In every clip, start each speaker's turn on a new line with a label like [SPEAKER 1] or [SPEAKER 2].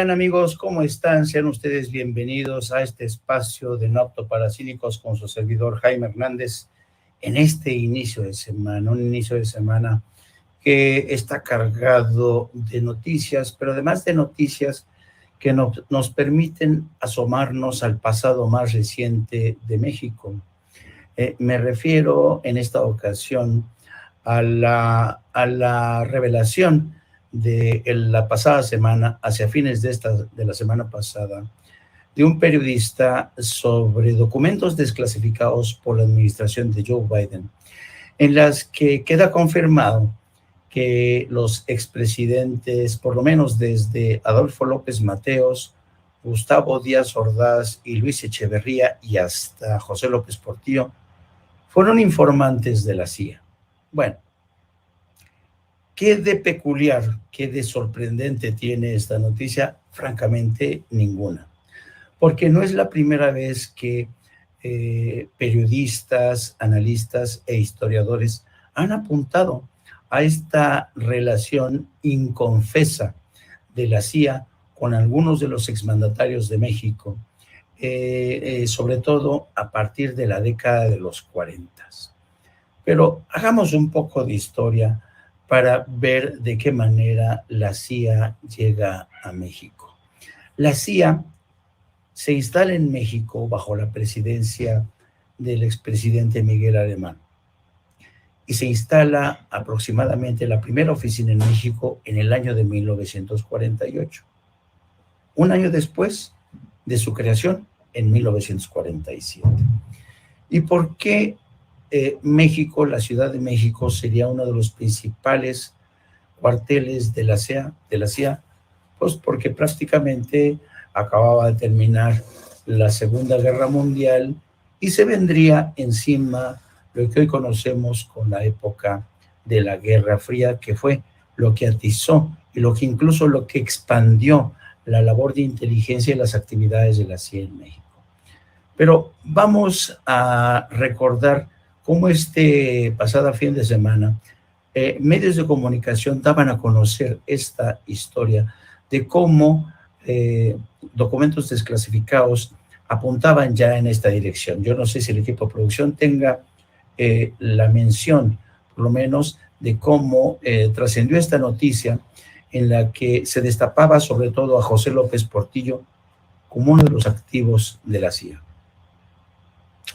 [SPEAKER 1] están, amigos? ¿Cómo están? Sean ustedes bienvenidos a este espacio de No Apto para Cínicos con su servidor Jaime Hernández en este inicio de semana, un inicio de semana que está cargado de noticias, pero además de noticias que nos permiten asomarnos al pasado más reciente de México. Me refiero en esta ocasión a la revelación de la pasada semana, hacia fines de la semana pasada, de un periodista sobre documentos desclasificados por la administración de Joe Biden, en las que queda confirmado que los expresidentes, por lo menos desde Adolfo López Mateos, Gustavo Díaz Ordaz y Luis Echeverría y hasta José López Portillo, fueron informantes de la CIA. Bueno, ¿qué de peculiar, qué de sorprendente tiene esta noticia? Francamente, ninguna. Porque no es la primera vez que periodistas, analistas e historiadores han apuntado a esta relación inconfesa de la CIA con algunos de los exmandatarios de México, sobre todo a partir de la década de los 40. Pero hagamos un poco de historia para ver de qué manera la CIA llega a México. La CIA se instala en México bajo la presidencia del expresidente Miguel Alemán y se instala aproximadamente la primera oficina en México en el año de 1948. Un año después de su creación, en 1947. ¿Y por qué México, la Ciudad de México, sería uno de los principales cuarteles de la CIA? Pues porque prácticamente acababa de terminar la Segunda Guerra Mundial y se vendría encima lo que hoy conocemos con la época de la Guerra Fría, que fue lo que atizó y incluso lo que expandió la labor de inteligencia y las actividades de la CIA en México. Pero vamos a recordar cómo pasado fin de semana medios de comunicación daban a conocer esta historia de cómo documentos desclasificados apuntaban ya en esta dirección. Yo no sé si el equipo de producción tenga la mención, por lo menos, de cómo trascendió esta noticia en la que se destapaba sobre todo a José López Portillo como uno de los activos de la CIA.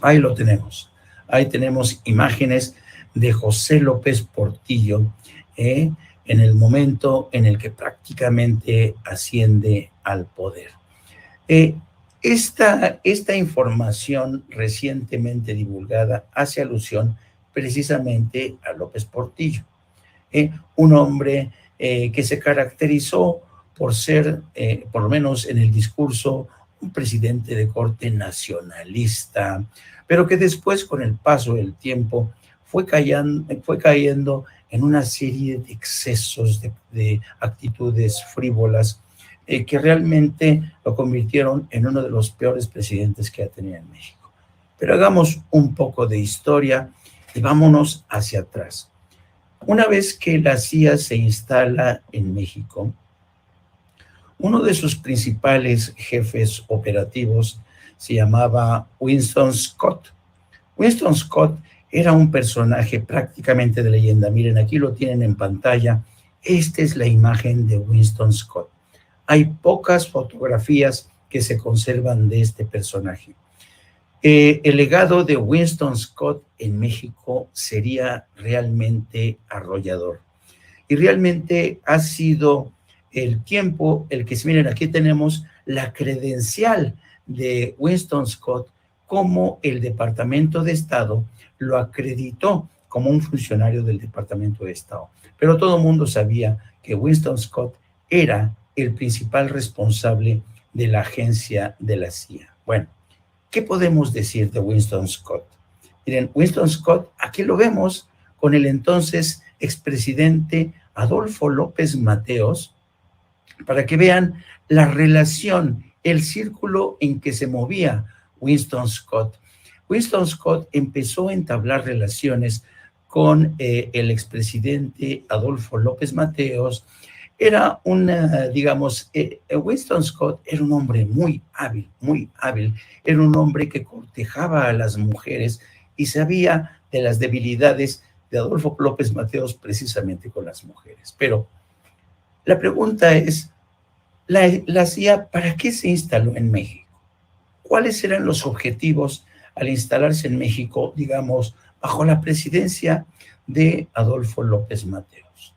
[SPEAKER 1] Ahí lo tenemos. Ahí tenemos imágenes de José López Portillo en el momento en el que prácticamente asciende al poder. Esta información recientemente divulgada hace alusión precisamente a López Portillo, un hombre que se caracterizó por ser, por lo menos en el discurso, un presidente de corte nacionalista, pero que después, con el paso del tiempo, fue cayendo en una serie de excesos, de actitudes frívolas, que realmente lo convirtieron en uno de los peores presidentes que ha tenido en México. Pero hagamos un poco de historia y vámonos hacia atrás. Una vez que la CIA se instala en México, uno de sus principales jefes operativos se llamaba Winston Scott. Winston Scott era un personaje prácticamente de leyenda. Miren, aquí lo tienen en pantalla. Esta es la imagen de Winston Scott. Hay pocas fotografías que se conservan de este personaje. El legado de Winston Scott en México sería realmente arrollador. Y realmente ha sido el tiempo el que, miren, aquí tenemos la credencial de Winston Scott, como el Departamento de Estado lo acreditó como un funcionario del Departamento de Estado. Pero todo el mundo sabía que Winston Scott era el principal responsable de la agencia de la CIA. Bueno, ¿qué podemos decir de Winston Scott? Miren, Winston Scott, aquí lo vemos con el entonces expresidente Adolfo López Mateos, para que vean la relación, el círculo en que se movía Winston Scott. Winston Scott empezó a entablar relaciones con el expresidente Adolfo López Mateos Era una, digamos, Winston Scott era un hombre muy hábil, era un hombre que cortejaba a las mujeres y sabía de las debilidades de Adolfo López Mateos precisamente con las mujeres. Pero la pregunta es, la CIA, ¿para qué se instaló en México? ¿Cuáles eran los objetivos al instalarse en México, digamos, bajo la presidencia de Adolfo López Mateos?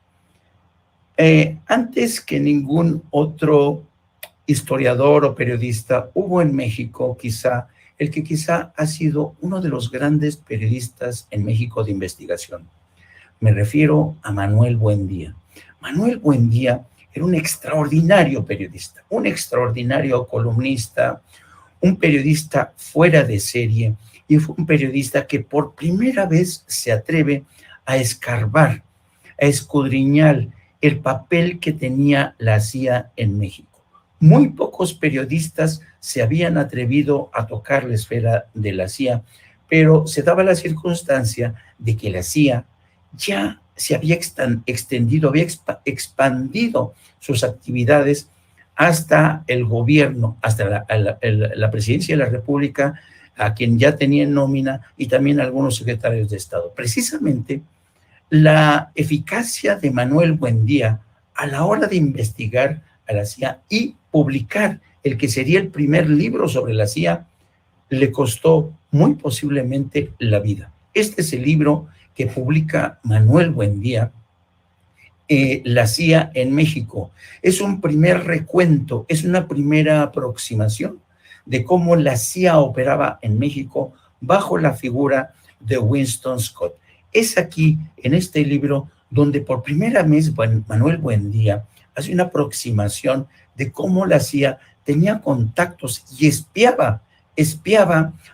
[SPEAKER 1] Antes que ningún otro historiador o periodista, hubo en México el que quizá ha sido uno de los grandes periodistas en México de investigación. Me refiero a Manuel Buendía. Manuel Buendía era un extraordinario periodista, un extraordinario columnista, un periodista fuera de serie, y fue un periodista que por primera vez se atreve a escarbar, a escudriñar el papel que tenía la CIA en México. Muy pocos periodistas se habían atrevido a tocar la esfera de la CIA, pero se daba la circunstancia de que la CIA ya se había extendido, había expandido sus actividades hasta el gobierno, hasta la presidencia de la República, a quien ya tenía en nómina, y también algunos secretarios de Estado. Precisamente la eficacia de Manuel Buendía a la hora de investigar a la CIA y publicar el que sería el primer libro sobre la CIA le costó muy posiblemente la vida. Este es el libro que publica Manuel Buendía, la CIA en México. Es un primer recuento, es una primera aproximación de cómo la CIA operaba en México bajo la figura de Winston Scott. Es aquí, en este libro, donde por primera vez Manuel Buendía hace una aproximación de cómo la CIA tenía contactos y espiaba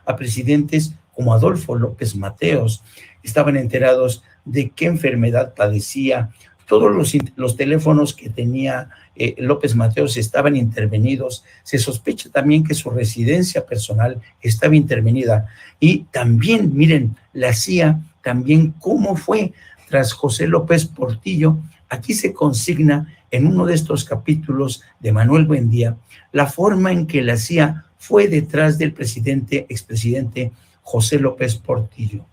[SPEAKER 1] a presidentes como Adolfo López Mateos. Estaban enterados de qué enfermedad padecía. Todos los teléfonos que tenía López Mateos estaban intervenidos. Se sospecha también que su residencia personal estaba intervenida. Y también, miren, la CIA, también cómo fue tras José López Portillo. Aquí se consigna en uno de estos capítulos de Manuel Buendía la forma en que la CIA fue detrás del expresidente José López Portillo.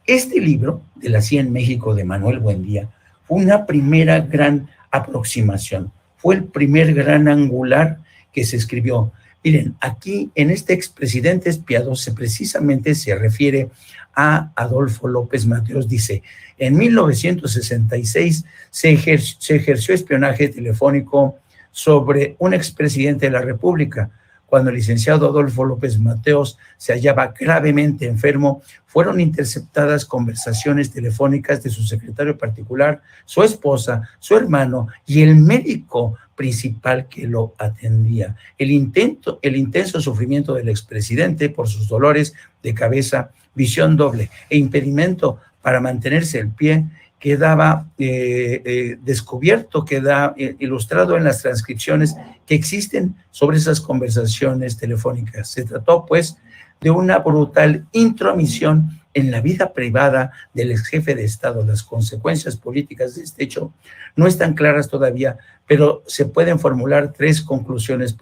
[SPEAKER 1] Este libro de la CIA en México de Manuel Buendía fue una primera gran aproximación, fue el primer gran angular que se escribió. Miren, aquí en este expresidente espiado precisamente se refiere a Adolfo López Mateos. Dice, en 1966 se ejerció espionaje telefónico sobre un expresidente de la República. Cuando el licenciado Adolfo López Mateos se hallaba gravemente enfermo, fueron interceptadas conversaciones telefónicas de su secretario particular, su esposa, su hermano y el médico principal que lo atendía. El intenso sufrimiento del expresidente por sus dolores de cabeza, visión doble e impedimento para mantenerse en pie quedaba descubierto, queda ilustrado en las transcripciones que existen sobre esas conversaciones telefónicas. Se trató, pues, de una brutal intromisión en la vida privada del ex jefe de Estado. Las consecuencias políticas de este hecho no están claras todavía, pero se pueden formular tres conclusiones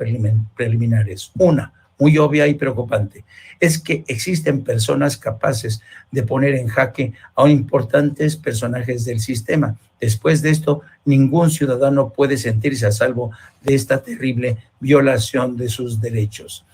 [SPEAKER 1] preliminares. Una, muy obvia y preocupante, es que existen personas capaces de poner en jaque a importantes personajes del sistema. Después de esto, ningún ciudadano puede sentirse a salvo de esta terrible violación de sus derechos.